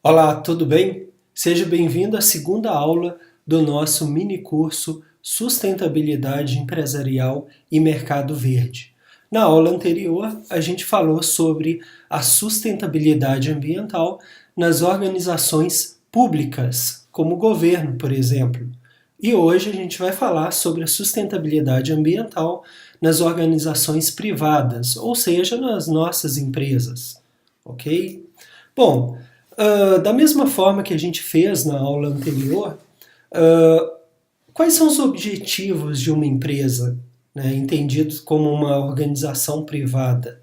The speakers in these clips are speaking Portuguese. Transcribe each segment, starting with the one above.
Olá, tudo bem? Seja bem-vindo à segunda aula do nosso mini curso Sustentabilidade Empresarial e Mercado Verde. Na aula anterior, a gente falou sobre a sustentabilidade ambiental nas organizações públicas, como o governo, por exemplo. E hoje a gente vai falar sobre a sustentabilidade ambiental nas organizações privadas, ou seja, nas nossas empresas, ok? Bom, da mesma forma que a gente fez na aula anterior, uh, quais são os objetivos de uma empresa, né, entendidos como uma organização privada?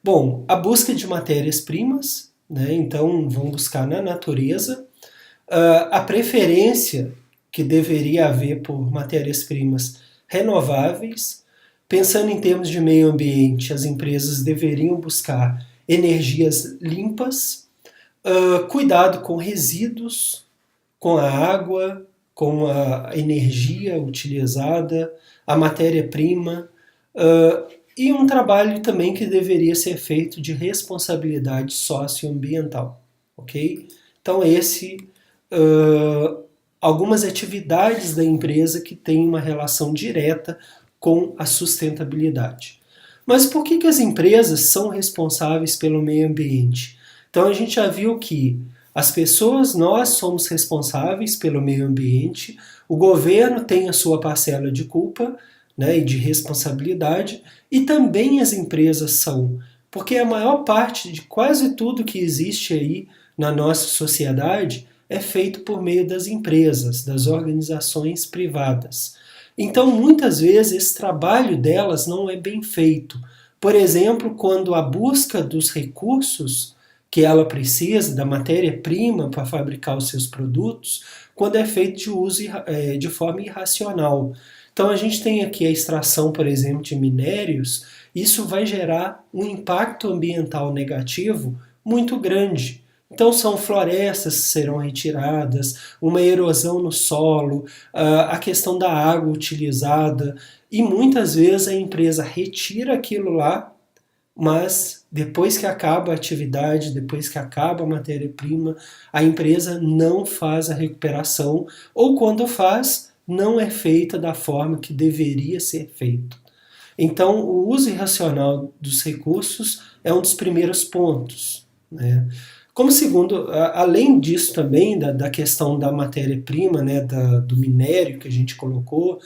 Bom, a busca de matérias-primas, né, então vão buscar na natureza, a preferência que deveria haver por matérias-primas renováveis. Pensando em termos de meio ambiente, as empresas deveriam buscar energias limpas, cuidado com resíduos, com a água, com a energia utilizada, a matéria-prima, e um trabalho também que deveria ser feito de responsabilidade socioambiental, ok? Então algumas atividades da empresa que têm uma relação direta com a sustentabilidade. Mas por que as empresas são responsáveis pelo meio ambiente? Então a gente já viu que as pessoas, nós somos responsáveis pelo meio ambiente, o governo tem a sua parcela de culpa, né, e de responsabilidade, e também as empresas são, porque a maior parte de quase tudo que existe aí na nossa sociedade é feito por meio das empresas, das organizações privadas. Então, muitas vezes, esse trabalho delas não é bem feito. Por exemplo, quando a busca dos recursos que ela precisa, da matéria-prima para fabricar os seus produtos, quando é feito de uso de forma irracional. Então a gente tem aqui a extração, por exemplo, de minérios, isso vai gerar um impacto ambiental negativo muito grande. Então são florestas que serão retiradas, uma erosão no solo, a questão da água utilizada, e muitas vezes a empresa retira aquilo lá, mas depois que acaba a atividade, depois que acaba a matéria-prima, a empresa não faz a recuperação, ou quando faz, não é feita da forma que deveria ser feito. Então, o uso irracional dos recursos é um dos primeiros pontos, né? Como segundo, além disso também, da questão da matéria-prima, né, do minério que a gente colocou,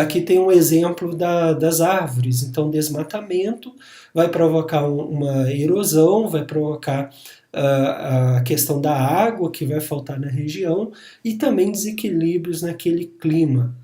aqui tem um exemplo das árvores. Então, desmatamento vai provocar uma erosão, vai provocar a questão da água que vai faltar na região e também desequilíbrios naquele clima.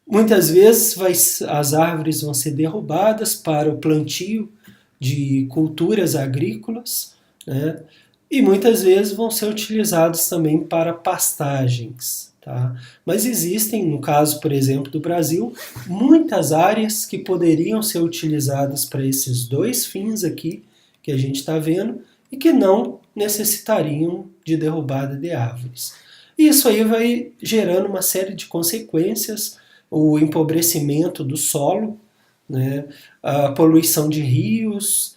Muitas vezes as árvores vão ser derrubadas para o plantio de culturas agrícolas, né? E muitas vezes vão ser utilizados também para pastagens. Tá? Mas existem, no caso, por exemplo, do Brasil, muitas áreas que poderiam ser utilizadas para esses dois fins aqui que a gente está vendo e que não necessitariam de derrubada de árvores. E isso aí vai gerando uma série de consequências, o empobrecimento do solo, né, a poluição de rios,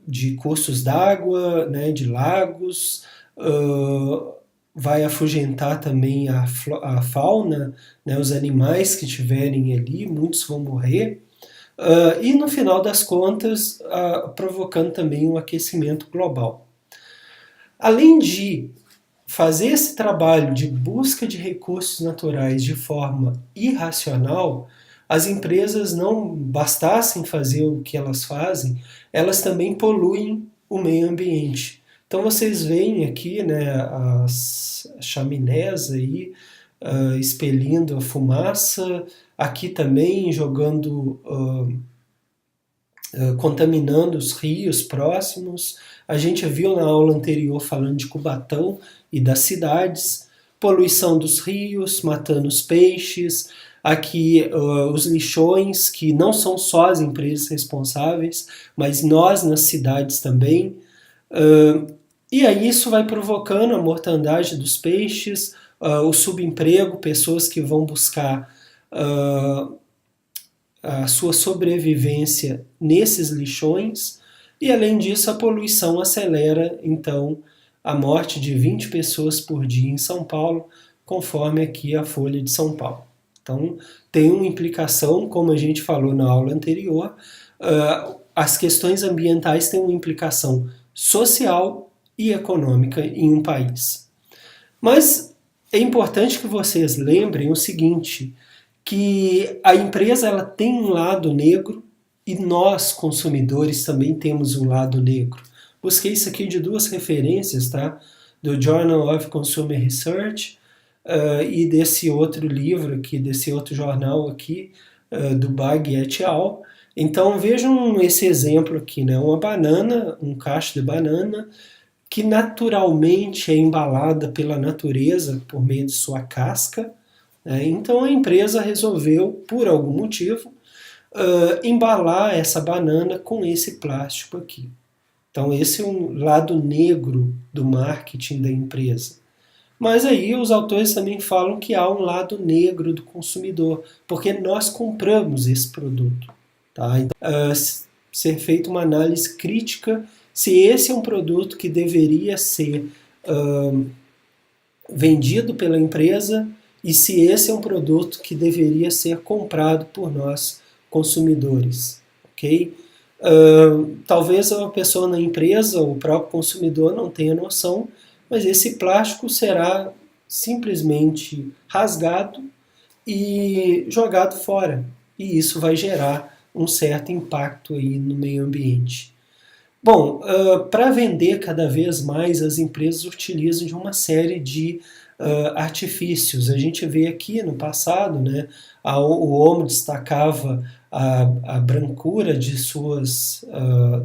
de cursos d'água, né, de lagos, vai afugentar também a fauna, né, os animais que estiverem ali, muitos vão morrer, e no final das contas provocando também um aquecimento global. Além de fazer esse trabalho de busca de recursos naturais de forma irracional, as empresas não bastassem fazer o que elas fazem, elas também poluem o meio ambiente. Então vocês veem aqui, né, as chaminés aí expelindo a fumaça, aqui também jogando, contaminando os rios próximos. A gente viu na aula anterior falando de Cubatão e das cidades, poluição dos rios, matando os peixes, aqui os lixões, que não são só as empresas responsáveis, mas nós nas cidades também. E aí isso vai provocando a mortandade dos peixes, o subemprego, pessoas que vão buscar a sua sobrevivência nesses lixões, e além disso a poluição acelera então a morte de 20 pessoas por dia em São Paulo, conforme aqui a Folha de São Paulo. Então tem uma implicação, como a gente falou na aula anterior, as questões ambientais têm uma implicação social e econômica em um país. Mas é importante que vocês lembrem o seguinte, que a empresa ela tem um lado negro e nós, consumidores, também temos um lado negro. Busquei isso aqui de duas referências, tá? Do Journal of Consumer Research e desse outro livro aqui, desse outro jornal aqui, do Bag et al. Então vejam esse exemplo aqui, né? Uma banana, um cacho de banana, que naturalmente é embalada pela natureza por meio de sua casca. Né? Então a empresa resolveu, por algum motivo, embalar essa banana com esse plástico aqui. Então esse é um lado negro do marketing da empresa. Mas aí os autores também falam que há um lado negro do consumidor, porque nós compramos esse produto. Tá? Então, ser feita uma análise crítica se esse é um produto que deveria ser vendido pela empresa e se esse é um produto que deveria ser comprado por nós, consumidores. Okay? Talvez a pessoa na empresa, o próprio consumidor, não tenha noção, mas esse plástico será simplesmente rasgado e jogado fora. E isso vai gerar um certo impacto aí no meio ambiente. Bom, para vender cada vez mais, as empresas utilizam de uma série de artifícios. A gente vê aqui no passado, né, o homo destacava a brancura de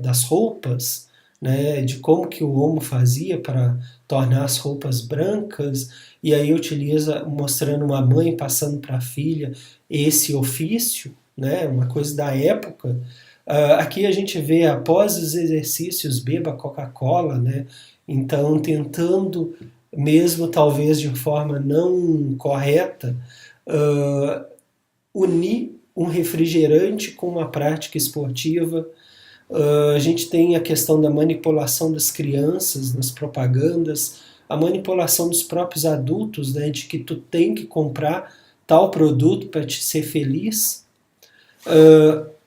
das roupas, né, de como que o homo fazia para tornar as roupas brancas, e aí utiliza, mostrando uma mãe passando para a filha esse ofício, né, uma coisa da época. Aqui a gente vê, após os exercícios, beba Coca-Cola, né, então tentando, mesmo talvez de forma não correta, unir um refrigerante com uma prática esportiva. A gente tem a questão da manipulação das crianças nas propagandas, a manipulação dos próprios adultos, né, de que tu tem que comprar tal produto para te ser feliz.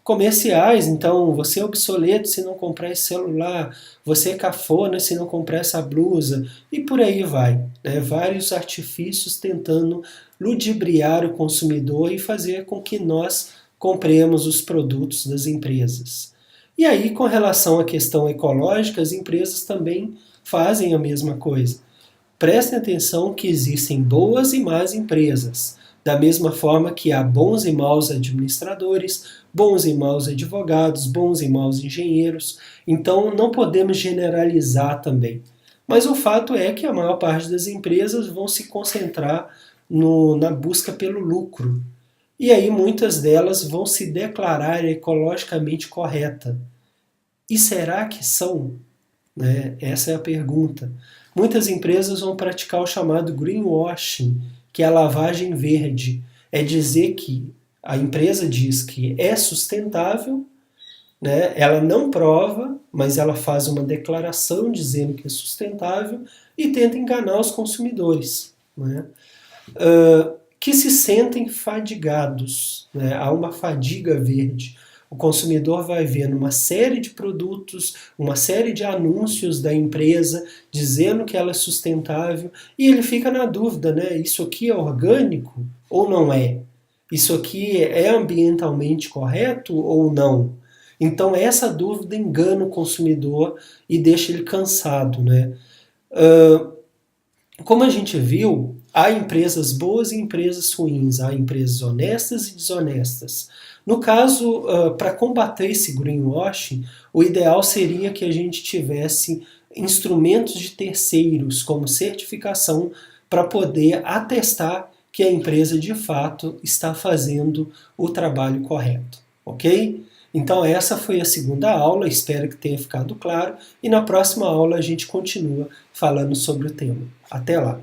Comerciais, então, você é obsoleto se não comprar esse celular, você é cafona se não comprar essa blusa, e por aí vai. Né? Vários artifícios tentando ludibriar o consumidor e fazer com que nós compremos os produtos das empresas. E aí, com relação à questão ecológica, as empresas também fazem a mesma coisa. Prestem atenção que existem boas e más empresas, da mesma forma que há bons e maus administradores, bons e maus advogados, bons e maus engenheiros. Então, não podemos generalizar também. Mas o fato é que a maior parte das empresas vão se concentrar na busca pelo lucro. E aí muitas delas vão se declarar ecologicamente correta. E será que são? Né? Essa é a pergunta. Muitas empresas vão praticar o chamado greenwashing, que é a lavagem verde. É dizer que a empresa diz que é sustentável, né? Ela não prova, mas ela faz uma declaração dizendo que é sustentável e tenta enganar os consumidores. Né? Que se sentem fadigados, né? Há uma fadiga verde. O consumidor vai vendo uma série de produtos, uma série de anúncios da empresa dizendo que ela é sustentável e ele fica na dúvida, né? Isso aqui é orgânico ou não é? Isso aqui é ambientalmente correto ou não? Então essa dúvida engana o consumidor e deixa ele cansado, né? Como a gente viu, há empresas boas e empresas ruins, há empresas honestas e desonestas. No caso, para combater esse greenwashing, o ideal seria que a gente tivesse instrumentos de terceiros, como certificação, para poder atestar que a empresa de fato está fazendo o trabalho correto. Ok? Então essa foi a segunda aula, espero que tenha ficado claro, e na próxima aula a gente continua falando sobre o tema. Até lá!